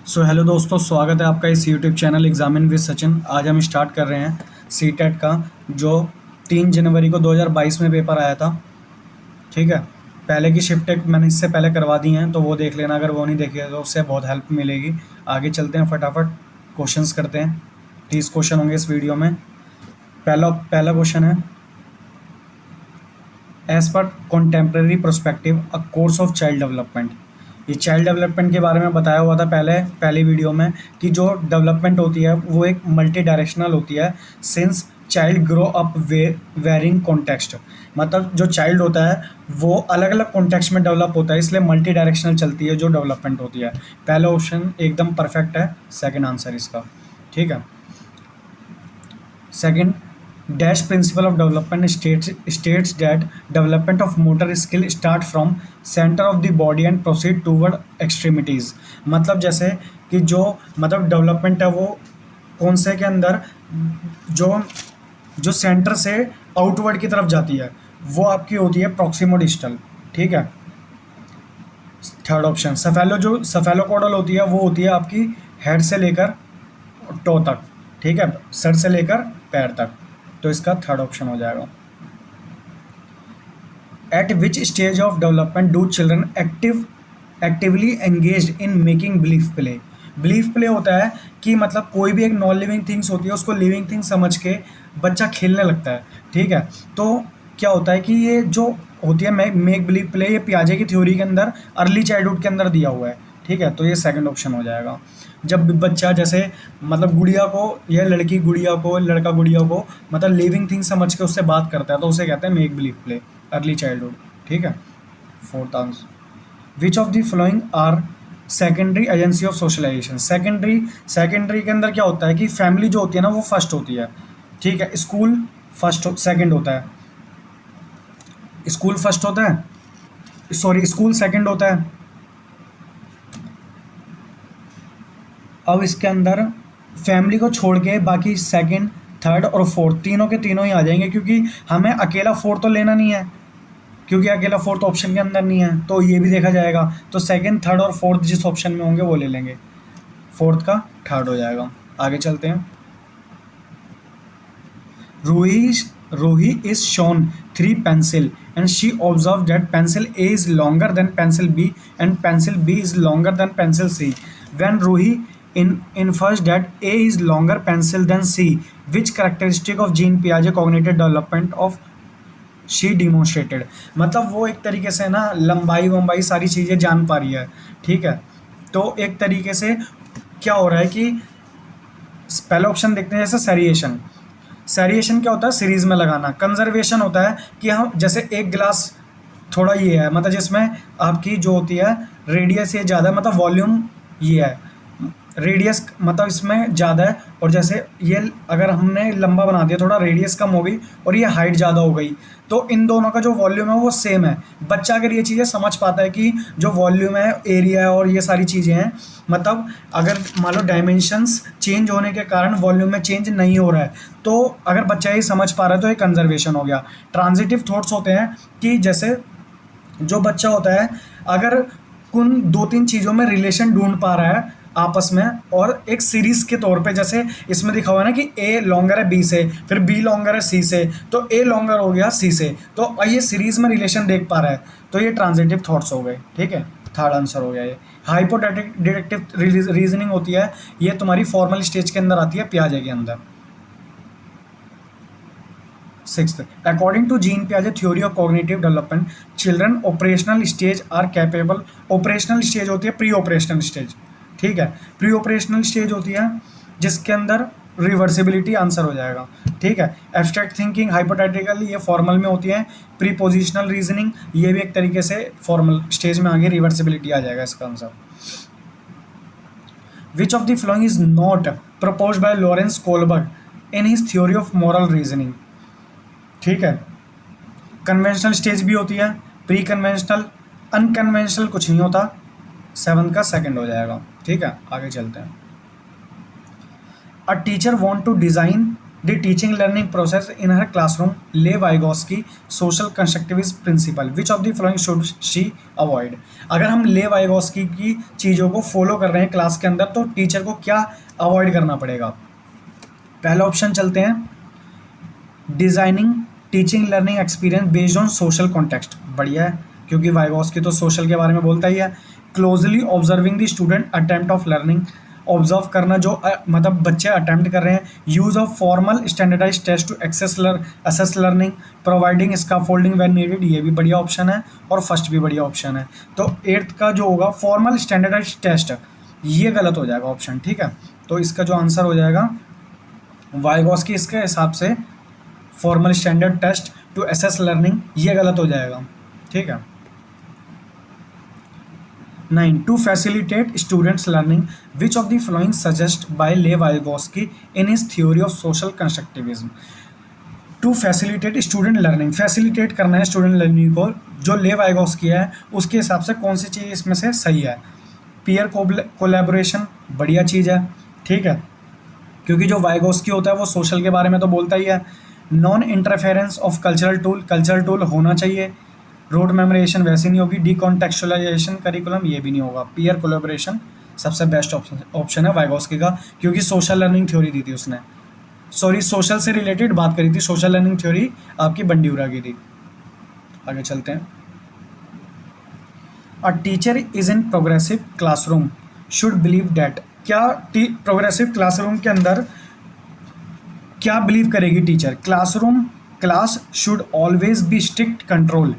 So hello दोस्तों, स्वागत है आपका इस YouTube channel examine with Sachin. आज हम स्टार्ट कर रहे हैं सीटेट का, जो 3 जनवरी को 2022 में पेपर आया था। ठीक है, पहले की शिफ्ट एक मैंने इससे पहले करवा दी हैं, तो वो देख लेना। अगर वो नहीं देखी तो उससे बहुत हेल्प मिलेगी। आगे चलते हैं, फटाफट क्वेश्चंस करते हैं। 30 क्वेश्चन होंगे इस वीडियो में। पहला पहला क्वेश्चन है, as per contemporary perspective a course of child development. ये चाइल्ड डेवलपमेंट के बारे में बताया हुआ था पहली वीडियो में, कि जो डेवलपमेंट होती है वो एक मल्टी डायरेक्शनल होती है since child grow up varying context. मतलब जो चाइल्ड होता है वो अलग अलग कॉन्टेक्स्ट में डेवलप होता है, इसलिए मल्टी डायरेक्शनल चलती है जो डेवलपमेंट होती है। पहला ऑप्शन एकदम परफेक्ट है, सेकंड आंसर इसका। ठीक है, second, dash principle of development states that development of motor skill start from centre of the body and proceed toward extremities. मतलब जैसे कि जो मतलब डेवलपमेंट है वो कौन से के अंदर, जो जो सेंटर से आउटवर्ड की तरफ जाती है वो आपकी होती है प्रॉक्सिमोडिस्टल। ठीक है, थर्ड ऑप्शन, सफेलोकोडल होती है, वो होती है आपकी हेड से लेकर टो तक। ठीक है, सर से लेकर पैर तक। तो इसका थर्ड ऑप्शन हो जाएगा। Eight which stage of development do children actively engage in making belief play. Belief play होता है कि मतलब कोई भी एक नॉन लिविंग थिंग्स होती है उसको लिविंग थिंग समझ के बच्चा खेलने लगता है। ठीक है, तो क्या होता है कि ये जो होती है मेक बिलीव प्ले, ये पियाजे की थ्योरी के अंदर अर्ली चाइल्डहुड के अंदर दिया हुआ है। ठीक है, तो ये सेकंड ऑप्शन हो जाएगा। जब बच्चा जैसे मतलब गुड़िया को, या लड़की गुड़िया को, लड़का गुड़िया को मतलब लिविंग थिंग समझ के उससे बात करता है, तो उसे कहते हैं make believe play, early childhood. ठीक है, fourth answer, which of the following are secondary agency of socialization. Secondary के अंदर क्या होता है कि फैमिली जो होती है ना वो फर्स्ट होती है। ठीक है, स्कूल सेकंड होता है, स्कूल फर्स्ट होता है, सॉरी स्कूल सेकंड होता है। अब इसके अंदर फैमिली को छोड़ के बाकी सेकंड, थर्ड और फोर्थ तीनों के तीनों ही आ जाएंगे, क्योंकि हमें अकेला फोर्थ तो लेना नहीं है, क्योंकि अकेला फोर्थ ऑप्शन के अंदर नहीं है, तो ये भी देखा जाएगा। तो सेकंड, थर्ड और फोर्थ जिस ऑप्शन में होंगे वो ले लेंगे, फोर्थ का थर्ड हो जाएगा। आगे चलते हैं। Ruhi Ruhi is shown 3 pencil and she observed that pencil A is longer than pencil B and pencil B is longer than pencil C. When Ruhi infers that A is longer pencil than C, which characteristic of Jean Piaget cognitive development of she demonstrated. मतलब वो एक तरीके से ना लंबाई वंबाई सारी चीज़ें जान पा रही है। ठीक है, तो एक तरीके से क्या हो रहा है कि पहला ऑप्शन देखते हैं, जैसे सेरिएशन। सेरिएशन क्या होता है, सीरीज में लगाना। कंजर्वेशन होता है कि हम जैसे एक गिलास थोड़ा ये है, मतलब जिसमें आपकी जो होती है रेडियस ये ज़्यादा है, मतलब वॉल्यूम ये है, रेडियस मतलब इसमें ज़्यादा है। और जैसे ये अगर हमने लंबा बना दिया, थोड़ा रेडियस कम हो गई और ये हाइट ज़्यादा हो गई, तो इन दोनों का जो वॉल्यूम है वो सेम है। बच्चा अगर ये चीज़ें समझ पाता है कि जो वॉल्यूम है, एरिया है और ये सारी चीज़ें हैं, मतलब अगर मान लो डायमेंशंस चेंज होने के कारण वॉल्यूम में चेंज नहीं हो रहा है, तो अगर बच्चा ये समझ पा रहा है तो ये कंजर्वेशन हो गया। ट्रांजिटिव थॉट्स होते हैं कि जैसे जो बच्चा होता है अगर उन 2-3 चीज़ों में रिलेशन ढूंढ पा रहा है आपस में, और एक सीरीज के तौर पे, जैसे इसमें दिखा हुआ है ना कि ए लॉन्गर है बी से, फिर बी लॉन्गर है सी से, तो ए लॉन्गर हो गया सी से, तो ये सीरीज में रिलेशन देख पा रहा है, तो ये ट्रांजिटिव थॉट्स हो गए। ठीक है, थर्ड आंसर हो गया ये। हाइपोथेटिक डिडक्टिव रीजनिंग होती है, ये तुम्हारी फॉर्मल स्टेज के अंदर आती है, पियाजे के अंदर। सिक्स्थ, अकॉर्डिंग टू जीन पियाजे theory of cognitive development, children operational stage are capable. Operational stage होती है प्री ऑपरेशनल स्टेज। ठीक है, प्री ऑपरेशनल स्टेज होती है जिसके अंदर रिवर्सिबिलिटी आंसर हो जाएगा। ठीक है, एब्स्ट्रैक्ट थिंकिंग हाइपोथेटिकल ये फॉर्मल में होती है। प्रीपोजिशनल रीजनिंग ये भी एक तरीके से फॉर्मल स्टेज में आगे रिवर्सिबिलिटी आ जाएगा इसका answer. Which of the following is not propose by Lawrence Kohlberg in his theory of moral reasoning. ठीक है, कन्वेंशनल स्टेज भी होती है, प्री कन्वेंशनल, अनकन्वेंशनल कुछ नहीं होता। 7 का सेकंड हो जाएगा। ठीक है, आगे चलते हैं। A teacher want to design the teaching learning process in her classroom, Lev Vygotsky social constructivism principle, which of the following should she avoid. अगर हम ले वाइगोस्की की चीज़ों को फॉलो कर रहे हैं क्लास के अंदर तो टीचर को क्या अवॉइड करना पड़ेगा। पहला ऑप्शन चलते हैं, designing teaching learning experience based on social context, बढ़िया है क्योंकि वाइगोस्की तो सोशल के बारे में बोलता ही है। Closely observing the student attempt of learning, observe करना जो मतलब बच्चे अटेम्प्ट कर रहे हैं। Use of formal standardize test to assess learning, providing scaffolding when needed, ये भी बढ़िया ऑप्शन है और फर्स्ट भी बढ़िया ऑप्शन है। तो एट्थ का जो होगा फॉर्मल स्टैंडर्डाइज टेस्ट, ये गलत हो जाएगा ऑप्शन, ठीक है। तो इसका जो आंसर हो जाएगा वाइगोस्की इसके हिसाब से formal standard test to assess learning, ये गलत हो जाएगा, ठीक है। 9. To facilitate students' learning, which of the following suggested by Lev Vygotsky in his theory of social constructivism? To facilitate student learning, facilitate करना है student learning को, जो लेव वाइगोस्की है उसके हिसाब से कौन सी चीज़ इसमें से सही है। पीयर कोलैबोरेशन बढ़िया चीज़ है, ठीक है, क्योंकि जो वाइगोस्की होता है वो सोशल के बारे में तो बोलता ही है। Non interference of cultural tool होना चाहिए। रोड मेमोराइजेशन वैसे नहीं होगी। डिकॉन्टेक्चुअलाइजेशन करिकुलम ये भी नहीं होगा। पीयर कोलैबोरेशन सबसे बेस्ट ऑप्शन है वाइगोस्की का, क्योंकि सोशल लर्निंग थ्योरी दी थी उसने, सॉरी सोशल से रिलेटेड बात करी थी, सोशल लर्निंग थ्योरी आपकी बंडीउरा की थी। आगे चलते हैं। A teacher is in progressive classroom should believe that, क्या प्रोग्रेसिव क्लासरूम के अंदर क्या बिलीव करेगी teacher. Class should always be strict control,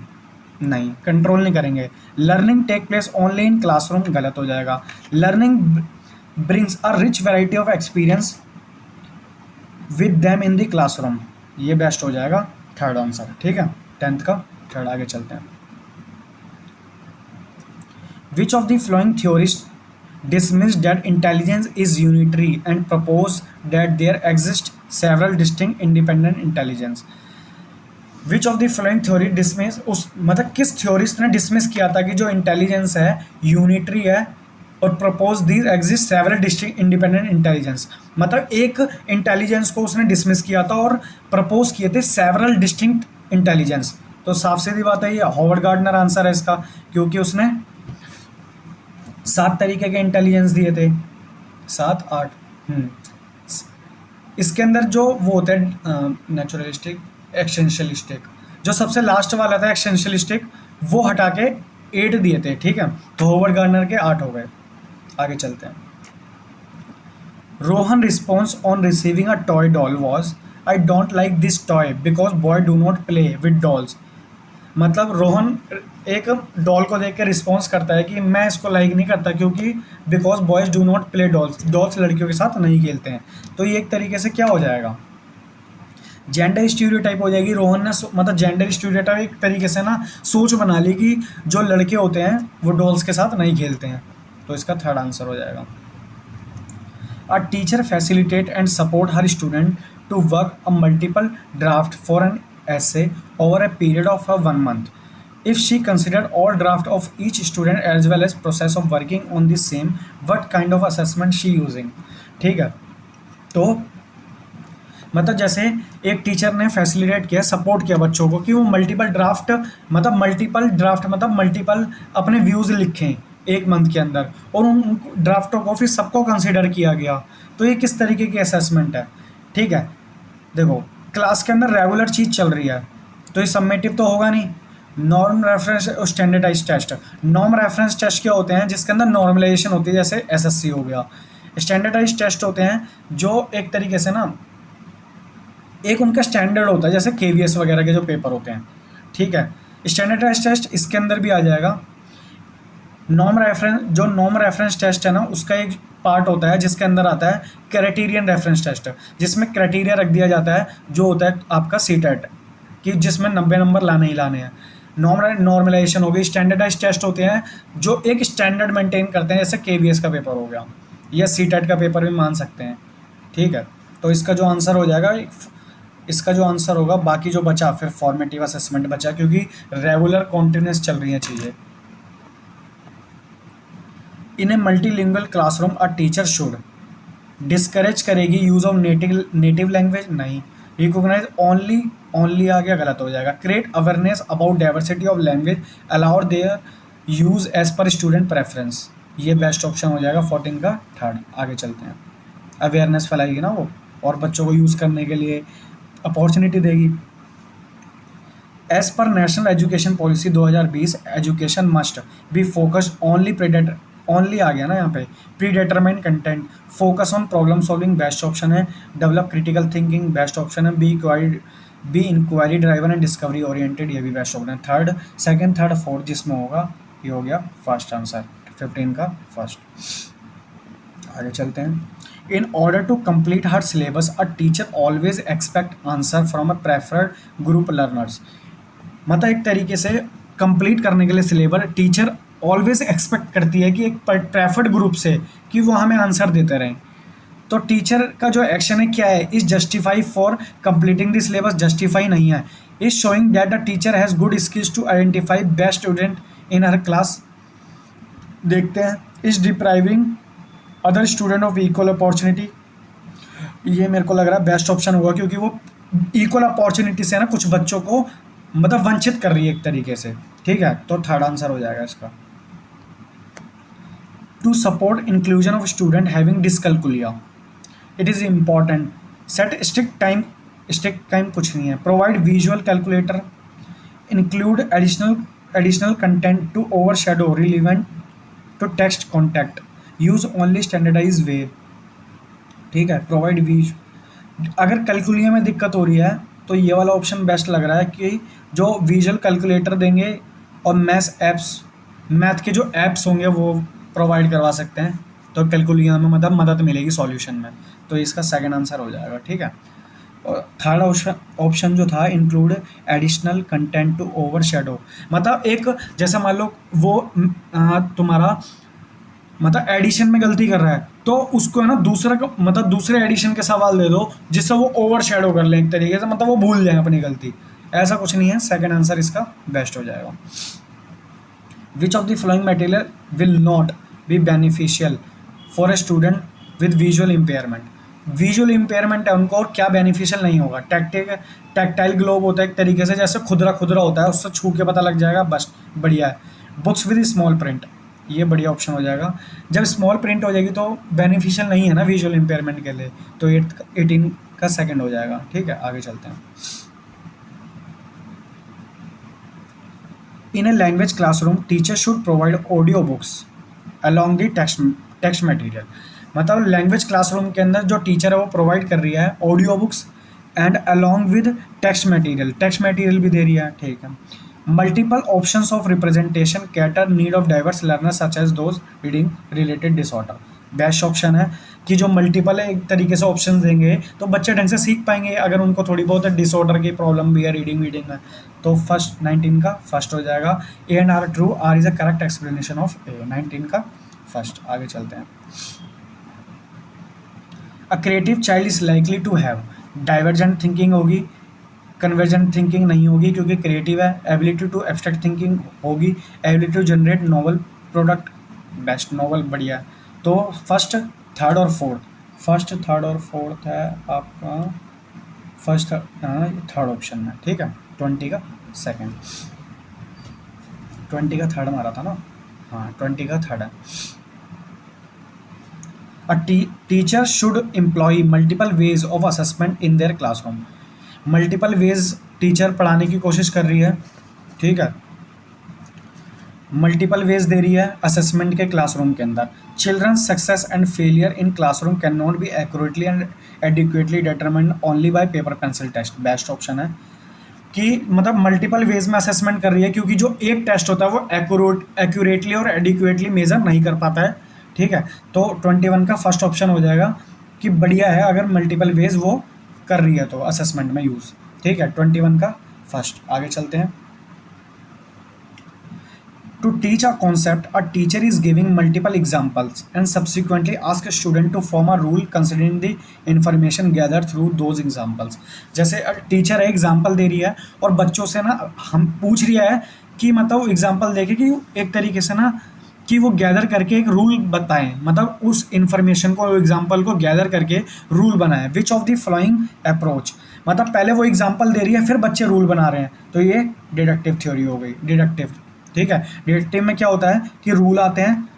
नहीं कंट्रोल नहीं करेंगे। Learning take place only in classroom, गलत हो जाएगा। Learning brings a rich variety of experience with them in the classroom, ये बेस्ट हो जाएगा, थर्ड आंसर, ठीक है, 10th का थर्ड। आगे चलते हैं। Which of the flowing theorist dismissed that intelligence is unitary and proposed that there exist several distinct independent intelligence. Which of the following theory dismiss, उस मतलब किस थ्योरिस्ट ने डिसमिस किया था कि जो इंटेलिजेंस है यूनिटरी है और propose these exist several distinct independent intelligence, मतलब एक इंटेलिजेंस को उसने डिसमिस किया था और प्रपोज किए थे सेवरल डिस्टिंक्ट इंटेलिजेंस। तो साफ सीधी बात है ये हॉवर्ड गार्डनर आंसर है इसका, क्योंकि उसने 7 तरीके के इंटेलिजेंस दिए थे, 7 8। इसके अंदर जो वो होता है नेचुरलिस्टिक एक्सटेंशलिस्टिक, जो सबसे लास्ट वाला था एक्सटेंशलिस्टिक, वो हटा के 8 दिए थे, ठीक है, तो हॉवर्ड गार्डनर के 8 हो गए। आगे चलते हैं। Rohan response on receiving a toy doll was, I don't like this toy because boy do not play with dolls, मतलब रोहन एक डॉल को देख के रिस्पॉन्स करता है कि मैं इसको लाइक नहीं करता क्योंकि because boys do not play dolls लड़कियों के साथ नहीं खेलते हैं। तो ये एक तरीके से क्या हो जाएगा, जेंडर स्टीरियोटाइप हो जाएगी। रोहन ने मतलब जेंडर स्टीरियोटाइप एक तरीके से ना सोच बना ली कि जो लड़के होते हैं वो डॉल्स के साथ नहीं खेलते हैं, तो इसका थर्ड आंसर हो जाएगा। A teacher facilitate and support her student to work a multiple draft for an essay over a period of 1 month. If she considered all draft of each student as well as process of working on the same, what kind of assessment she using? ठीक है, तो मतलब जैसे एक teacher ने facilitate किया, support किया बच्चों को कि वो मल्टीपल ड्राफ्ट मतलब मल्टीपल अपने व्यूज़ लिखें 1 मंथ के अंदर, और उन ड्राफ्टों को फिर सबको कंसिडर किया गया। तो ये किस तरीके की असेसमेंट है, ठीक है। देखो क्लास के अंदर रेगुलर चीज़ चल रही है तो ये सबमेटिव तो होगा नहीं। नॉर्म रेफरेंस और standardize test, norm reference test क्या होते हैं जिसके अंदर नॉर्मलाइजेशन होती है, जैसे एसएससी हो गया। स्टैंडर्डाइज टेस्ट होते हैं जो एक तरीके से ना एक उनका स्टैंडर्ड होता है, जैसे केवीएस वगैरह के जो पेपर होते हैं, ठीक है। स्टैंडर्डाइज टेस्ट इसके अंदर भी आ जाएगा। नॉर्म रेफरेंस टेस्ट है ना, उसका एक पार्ट होता है जिसके अंदर आता है क्राइटेरियन रेफरेंस टेस्ट, जिसमें क्राइटेरिया रख दिया जाता है जो होता है आपका सीटेट, कि जिसमें 90 नंबर लाने ही लाने हैं। नॉर्मलाइजेशन हो गई। स्टैंडर्डाइज टेस्ट होते हैं जो एक स्टैंडर्ड मेंटेन करते हैं, जैसे केवीएस का पेपर हो गया या सीटेट का पेपर भी मान सकते हैं, ठीक है। तो इसका जो आंसर हो जाएगा, इसका जो आंसर होगा, बाकी जो बचा फिर फॉर्मेटिव असेसमेंट बचा, क्योंकि रेगुलर कॉन्टिन्यूस चल रही हैं चीज़ें। In a multilingual classroom, a teacher should discourage करेगी यूज़ ऑफ नेटिव लैंग्वेज, नहीं। रिकॉग्नाइज ओनली, ओनली आ गया, गलत हो जाएगा। Create awareness about diversity of language, allow their use as per student preference, ये बेस्ट ऑप्शन हो जाएगा 14 का थर्ड। आगे चलते हैं। अवेयरनेस फैलाएगी ना वो, और बच्चों को यूज़ करने के लिए अपॉर्चुनिटी देगी। एज पर national education policy 2020, education must be focused only predator, only आ गया ना यहाँ पे, predetermined content, focus on problem solving, best option है। Develop critical thinking, best option है। Be inquiry driven and discovery oriented, ये भी बेस्ट ऑप्शन है। थर्ड, सेकंड, थर्ड, फोर्थ जिसमें होगा ये हो गया फर्स्ट आंसर, 15 का फर्स्ट। आगे चलते हैं। In order to complete her syllabus a teacher always expect answer from a preferred group learners, मतलब एक तरीके से कंप्लीट करने के लिए सिलेबस टीचर ऑलवेज एक्सपेक्ट करती है कि एक प्रेफर्ड ग्रुप से कि वो हमें आंसर देते रहें। तो टीचर का जो एक्शन है क्या है, is justify for completing the syllabus, justify नहीं है। Is showing that the teacher has good skills to identify best student in her class. देखते हैं। Is depriving other student of equal opportunity, ये मेरे को लग रहा है बेस्ट ऑप्शन होगा, क्योंकि वो इक्वल अपॉर्चुनिटी से ना कुछ बच्चों को मतलब वंचित कर रही है एक तरीके से, ठीक है। तो थर्ड आंसर हो जाएगा इसका। To support inclusion of student having dyscalculia, it is important. Set strict time कुछ नहीं है। Provide visual calculator, include additional content to overshadow relevant to text contact, use only standardise way, ठीक है। Provide Vij, अगर कैलकुलिया में दिक्कत हो रही है तो ये वाला ऑप्शन बेस्ट लग रहा है कि जो विजुअल कैलकुलेटर देंगे और मैथ के जो ऐप्स होंगे वो प्रोवाइड करवा सकते हैं, तो कैलकुलिया में मतलब मदद मिलेगी सॉल्यूशन में। तो इसका सेकंड आंसर हो जाएगा, ठीक है। और थर्ड ऑप्शन जो था, include additional content to overshadow, मतलब एक जैसा मान लो वो तुम्हारा मतलब एडिशन में गलती कर रहा है तो उसको है ना दूसरा मतलब दूसरे एडिशन के सवाल दे दो जिससे वो ओवर शेडो कर ले एक तरीके से, मतलब वो भूल जाए अपनी गलती, ऐसा कुछ नहीं है। सेकंड आंसर इसका बेस्ट हो जाएगा। विच of the following material will not be beneficial for a student with visual impairment, visual impairment है उनको और क्या बेनिफिशियल नहीं होगा। टैक्टाइल ग्लोब होता है एक तरीके से, जैसे खुदरा खुदरा होता है, उससे छू के पता लग जाएगा, बस बढ़िया है। बुक्स विद स्मॉल प्रिंट, ये बढ़िया ऑप्शन हो जाएगा। जब स्मॉल प्रिंट हो जाएगी तो बेनिफिशियल नहीं है ना विजुअल इम्पेयरमेंट के लिए, तो 18 का सेकंड हो जाएगा, ठीक है। आगे चलते हैं। In a language classroom teacher should provide audio books along the text material, मतलब लैंग्वेज क्लासरूम के अंदर जो टीचर है वो प्रोवाइड कर रही है audio books and along with text material भी दे रही है, ठीक है। Multiple options of representation cater need of diverse learner such as those reading related disorder, best option है कि जो मल्टीपल है एक तरीके से ऑप्शन देंगे तो बच्चे ढंग से सीख पाएंगे, अगर उनको थोड़ी बहुत डिसऑर्डर की प्रॉब्लम भी है रीडिंग में। तो फर्स्ट 19 का फर्स्ट हो जाएगा। A and R true, R is a correct explanation of A, 19 का फर्स्ट। आगे चलते हैं। A creative child is likely to have divergent thinking होगी, कन्वर्जेंट थिंकिंग नहीं होगी क्योंकि क्रिएटिव है। एबिलिटी टू एब्स्ट्रैक्ट थिंकिंग होगी, ability to generate novel product, best novel बढ़िया है। तो फर्स्ट थर्ड और फोर्थ है आपका फर्स्ट थर्ड ऑप्शन में, ठीक है। 20 का सेकंड, 20 का थर्ड मारा था ना, हाँ 20 का थर्ड है। A teacher should employ multiple ways of assessment in their classroom, multiple ways teacher पढ़ाने की कोशिश कर रही है, ठीक है। मल्टीपल वेज दे रही है असेसमेंट के क्लासरूम के अंदर। Children success and failure in classroom can not be accurately and adequately determined only by paper pencil test, best option है कि मतलब मल्टीपल वेज में असेसमेंट कर रही है क्योंकि जो एक टेस्ट होता है वो एक्यूरेटली और एडिक्वेटली मेजर नहीं कर पाता है, ठीक है। तो 21 का फर्स्ट ऑप्शन हो जाएगा कि बढ़िया है अगर मल्टीपल वेज वो कर रही है तो असेसमेंट में यूज़, ठीक है। 21 का फर्स्ट। आगे चलते हैं। To teach a concept a teacher is giving multiple examples and subsequently ask student to form a rule considering the information gather through those examples, जैसे टीचर है एग्जाम्पल दे रही है और बच्चों से ना हम पूछ रही है कि मतलब एग्जाम्पल देके कि एक तरीके से ना कि वो गैदर करके एक रूल बताएं, मतलब उस इंफॉर्मेशन को, एग्जाम्पल को गैदर करके रूल बनाएं। विच ऑफ द फॉलोइंग अप्रोच, मतलब पहले वो एग्जाम्पल दे रही है फिर बच्चे रूल बना रहे हैं, तो ये डिडक्टिव थ्योरी हो गई, डिडक्टिव। ठीक है, डिडक्टिव में क्या होता है कि रूल आते हैं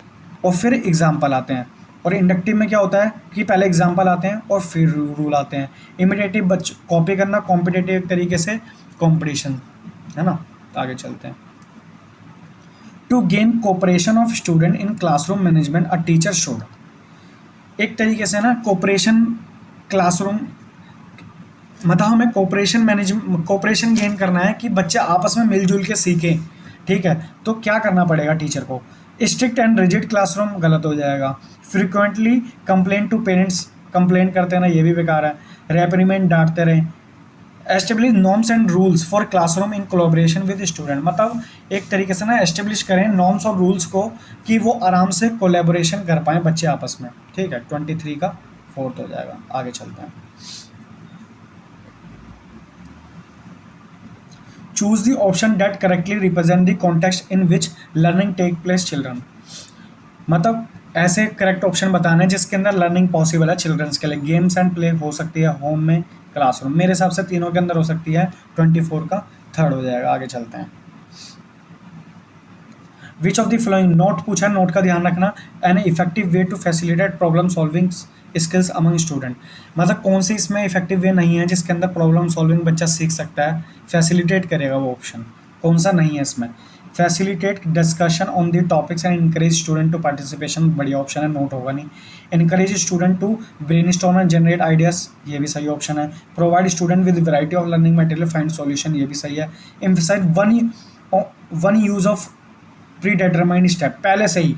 और फिर एग्जाम्पल आते हैं, और इंडक्टिव में क्या होता है कि पहले एग्जाम्पल आते हैं और फिर रूल आते हैं। इमिटेटिव कॉपी करना, कॉम्पिटेटिव तरीके से कॉम्पिटिशन, है ना। आगे चलते हैं। To gain cooperation of student in classroom management a teacher should, एक तरीके से ना कोऑपरेशन क्लासरूम, मतलब हमें कोऑपरेशन गेन करना है कि बच्चे आपस में मिलजुल के सीखें। ठीक है, तो क्या करना पड़ेगा टीचर को। स्ट्रिक्ट एंड रिजिड क्लासरूम गलत हो जाएगा। Frequently complaint to parents, complaint करते हैं ना, ये भी बेकार है। रेप्रीमेंट, डांटते रहें। Establish norms and rules for classroom in collaboration with student, मतलब एक तरीके से ना एस्टेब्लिश करें नॉर्म्स और रूल्स को कि वो आराम से कोलैबोरेशन कर पाएँ बच्चे आपस में। ठीक है, 23 का 4th हो जाएगा। आगे चलते हैं। Choose the option that correctly represent the context in which learning take place children, मतलब ऐसे करेक्ट ऑप्शन बताना है जिसके अंदर लर्निंग पॉसिबल है चिल्ड्रंस के लिए। गेम्स एंड प्ले हो सकती है, होम में, क्लासरूम। मेरे हिसाब से तीनों के अंदर हो सकती है, 24 का 3rd हो जाएगा। आगे चलते हैं। Which of the following, not पूछा, नोट का ध्यान रखना। An effective way to facilitate problem solving skills among student, मतलब कौन सी इसमें इफेक्टिव वे नहीं है जिसके अंदर प्रॉब्लम सॉल्विंग बच्चा सीख सकता है, फैसिलिटेट करेगा वो ऑप्शन, कौन सा नहीं है इसमें। Facilitate discussion on the topics and encourage student to participation, बढ़िया ऑप्शन है, नोट होगा नहीं। Encourage student to brainstorm and generate ideas, ये भी सही ऑप्शन है। Provide student with variety of learning material, find solution, ये भी सही है। Emphasize on use of predetermined step, पहले से ही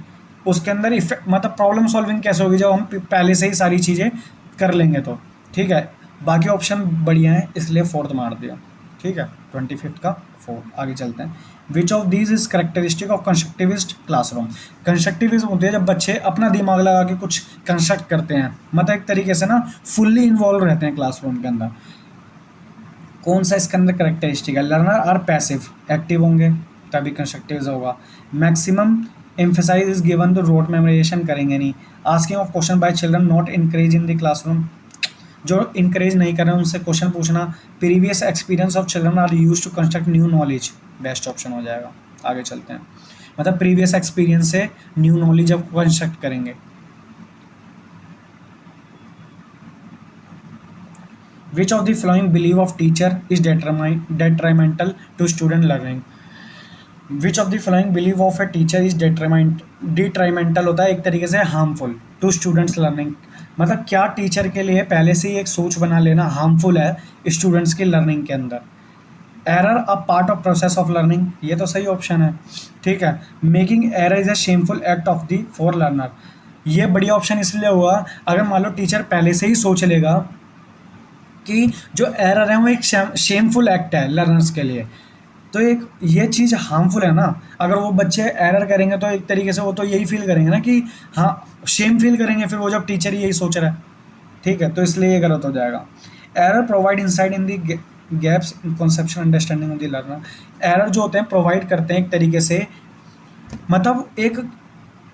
उसके अंदर इफेक्ट, मतलब प्रॉब्लम सॉल्विंग कैसे होगी जब हम पहले से ही सारी चीज़ें कर लेंगे तो। ठीक है, बाकी ऑप्शन बढ़िया हैं इसलिए 4th मार दिया। ठीक है, 25 का 4। आगे चलते हैं। Which of these is characteristic of constructivist classroom, constructivism होती है जब बच्चे अपना दिमाग लगा के कुछ कंस्ट्रक्ट करते हैं, मतलब एक तरीके से ना फुल्ली इन्वॉल्व रहते हैं क्लासरूम के अंदर। कौन सा इसके अंदर करेक्टरिस्टिक है। लर्नर आर पैसिव, एक्टिव होंगे तभी कंस्ट्रक्टिव होगा। Maximum emphasize is given to rote memorization करेंगे नहीं। Asking of question by children not encourage in the classroom, जो इनकरेज नहीं कर रहे हैं उनसे क्वेश्चन पूछना। Previous experience of children are use to construct new knowledge, best option हो जाएगा। आगे चलते हैं, मतलब प्रीवियस एक्सपीरियंस से न्यू नॉलेज अब कंस्ट्रक्ट करेंगे। Which of the following belief of teacher is detrimental to student learning? Which of the following belief of a teacher is detrimental होता है एक तरीके से harmful to students learning, मतलब क्या टीचर के लिए पहले से ही एक सोच बना लेना हार्मफुल है स्टूडेंट्स की लर्निंग के अंदर। Error a part of process of learning, ये तो सही ऑप्शन है। ठीक है, making error is a shameful act of the for learner, ये बढ़िया ऑप्शन इसलिए हुआ अगर मान लो टीचर पहले से ही सोच लेगा कि जो एरर है वो एक शेमफुल एक्ट है लर्नर्स के लिए, तो एक ये चीज़ हार्मफुल है ना। अगर वो बच्चे एरर करेंगे तो एक तरीके से वो तो यही फील करेंगे ना कि हाँ शेम फील करेंगे, फिर वो जब टीचर यही सोच रहा है। ठीक है, तो इसलिए ये गलत हो जाएगा। Error provide insight in the gaps in conception understanding of the learner, error जो होते हैं प्रोवाइड करते हैं एक तरीके से, मतलब एक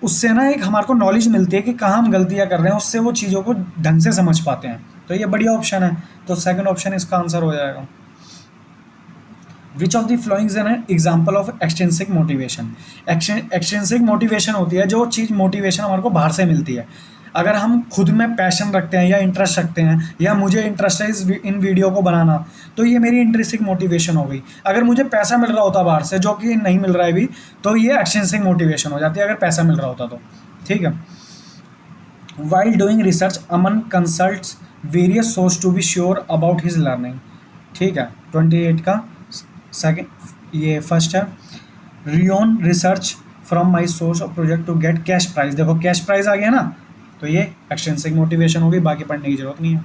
उससे ना एक हमारे को नॉलेज मिलती है कि कहाँ हम गलतियाँ कर रहे हैं, उससे वो चीज़ों को ढंग से समझ पाते हैं, तो ये बढ़िया ऑप्शन है, तो 2nd ऑप्शन इसका आंसर हो जाएगा। विच of the following is an example of extrinsic motivation, extrinsic motivation होती है जो चीज़ मोटिवेशन हमारे को बाहर से मिलती है। अगर हम खुद में पैशन रखते हैं या इंटरेस्ट रखते हैं, या मुझे इंटरेस्ट है इन वीडियो को बनाना, तो ये मेरी इंटरेस्टिक मोटिवेशन हो गई। अगर मुझे पैसा मिल रहा होता बाहर से जो कि नहीं मिल रहा है अभी, तो ये एक्सटेंसिक मोटिवेशन हो जाती है अगर पैसा मिल रहा होता तो। ठीक है, while doing research Aman consults various source to be sure about his learning. ठीक है, 28 का 2nd, ये 1st है। रियोन research from my source of project to get cash prize, देखो कैश प्राइज आ गया ना, तो ये एक्सटेंसिव मोटिवेशन होगी, बाकी पढ़ने की जरूरत नहीं है।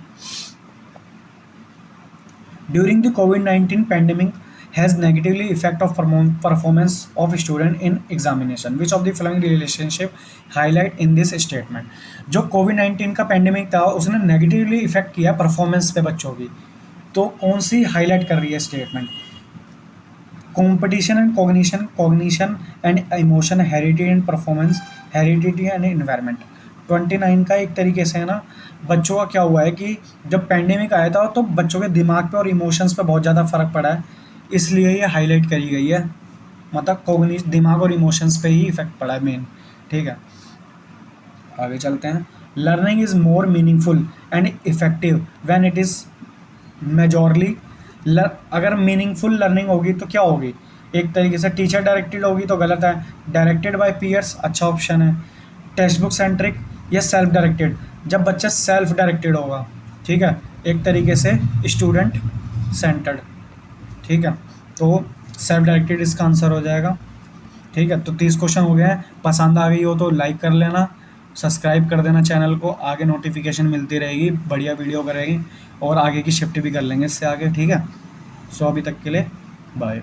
During the covid pandemic has negatively effect of performance of student in examination, which of the following relationship highlight in this statement. जो कोविड-19 का पैंडेमिक था उसने नेगेटिवली इफेक्ट किया परफॉर्मेंस पे बच्चों की, तो कौन सी हाईलाइट कर रही है statement. Competition and cognition, cognition and emotion, heredity and performance, heredity and environment. 29 का एक तरीके से है ना, बच्चों का क्या हुआ है कि जब पैंडेमिक आया था तो बच्चों के दिमाग पे और इमोशंस पे बहुत ज़्यादा फ़र्क पड़ा है, इसलिए ये हाईलाइट करी गई है। मतलब कोग्नि दिमाग और इमोशंस पे ही इफेक्ट पड़ा है मेन। ठीक है, आगे चलते हैं। Learning is more meaningful and effective when it is majorly, अगर मीनिंगफुल लर्निंग होगी तो क्या होगी, एक तरीके से टीचर डायरेक्टेड होगी तो गलत है, डायरेक्टेड बाय पीयर्स अच्छा ऑप्शन है, टेक्स्ट बुक सेंट्रिक या सेल्फ डायरेक्टेड, जब बच्चा सेल्फ डायरेक्टेड होगा। ठीक है, एक तरीके से स्टूडेंट सेंटर्ड। ठीक है, तो सेल्फ डायरेक्टेड इसका आंसर हो जाएगा। ठीक है, तो 30 क्वेश्चन हो गए हैं। पसंद आ गई हो तो लाइक कर लेना, सब्सक्राइब कर देना चैनल को, आगे नोटिफिकेशन मिलती रहेगी, बढ़िया वीडियो करेंगे और आगे की शिफ्ट भी कर लेंगे इससे आगे। ठीक है, सो अभी तक के लिए बाय।